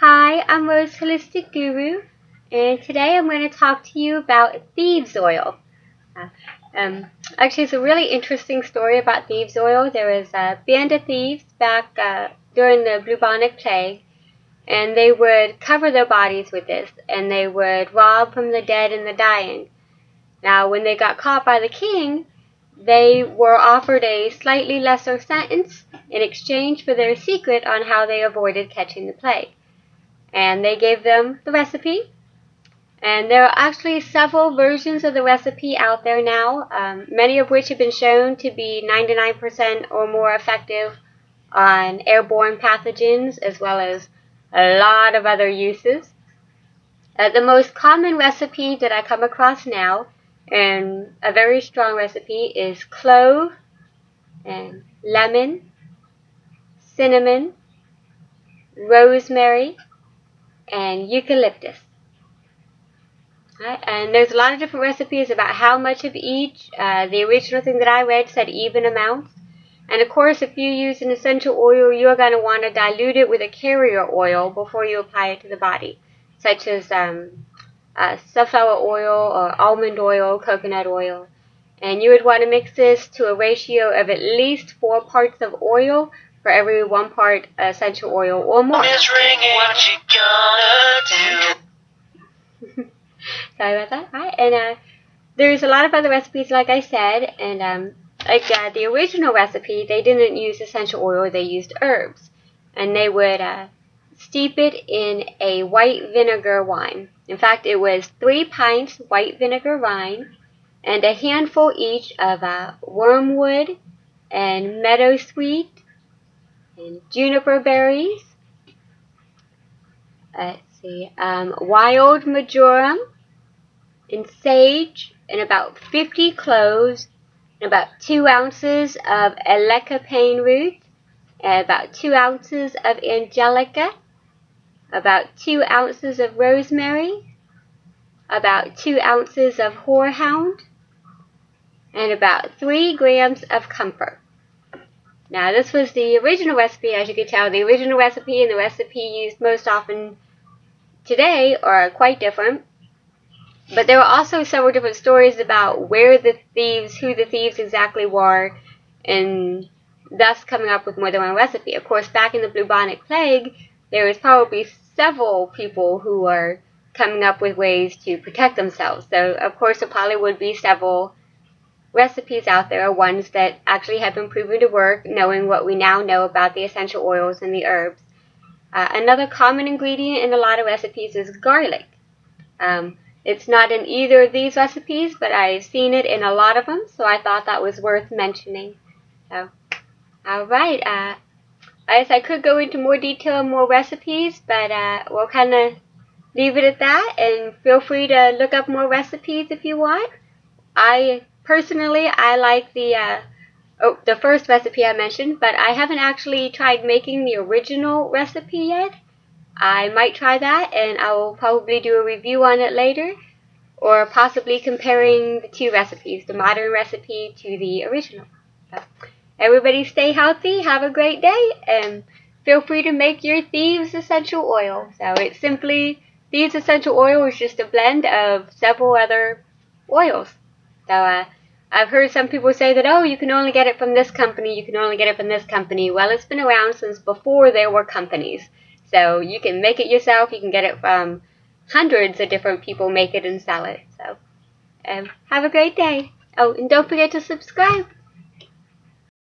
Hi, I'm Rose Holistic Guru, and today I'm going to talk to you about thieves oil. Actually, it's a really interesting story about thieves oil. There was a band of thieves back during the bubonic plague, and they would cover their bodies with this, and they would rob from the dead and the dying. Now, when they got caught by the king, they were offered a slightly lesser sentence in exchange for their secret on how they avoided catching the plague. And they gave them the recipe, and there are actually several versions of the recipe out there now, many of which have been shown to be 99% or more effective on airborne pathogens, as well as a lot of other uses. The most common recipe that I come across now, and a very strong recipe, is clove and lemon, cinnamon, rosemary, and eucalyptus. Right? And there's a lot of different recipes about how much of each. The original thing that I read said even amounts. And of course, if you use an essential oil, you're going to want to dilute it with a carrier oil before you apply it to the body, such as sunflower oil or almond oil, coconut oil. And you would want to mix this to a ratio of at least 4 parts of oil for every 1 part essential oil or more. What you gonna do? Sorry about that. Right? And there's a lot of other recipes, like I said, and the original recipe, they didn't use essential oil, they used herbs. And they would steep it in a white vinegar wine. In fact, it was 3 pints white vinegar wine and a handful each of wormwood and meadowsweet and juniper berries. Wild marjoram and sage, and about 50 cloves, and about 2 ounces of elecampane root, and about 2 ounces of angelica, about 2 ounces of rosemary, about 2 ounces of horehound, and about 3 grams of camphor. Now, this was the original recipe. As you can tell, the original recipe and the recipe used most often today are quite different. But there were also several different stories about who the thieves exactly were, and thus coming up with more than one recipe. Of course, back in the bubonic plague, there was probably several people who were coming up with ways to protect themselves. So, of course, there probably would be several recipes out there, ones that actually have been proven to work, knowing what we now know about the essential oils and the herbs. Another common ingredient in a lot of recipes is garlic. It's not in either of these recipes, but I've seen it in a lot of them, so I thought that was worth mentioning. So, alright, I guess I could go into more detail and more recipes, but we'll kind of leave it at that, and feel free to look up more recipes if you want. Personally, I like the first recipe I mentioned, but I haven't actually tried making the original recipe yet. I might try that, and I will probably do a review on it later, or possibly comparing the 2 recipes, the modern recipe to the original. So, everybody stay healthy, have a great day, and feel free to make your Thieves essential oil. So it's simply, Thieves essential oil is just a blend of several other oils. So I've heard some people say that, oh, you can only get it from this company, you can only get it from this company. Well, it's been around since before there were companies. So you can make it yourself. You can get it from hundreds of different people make it and sell it. So have a great day. Oh, and don't forget to subscribe.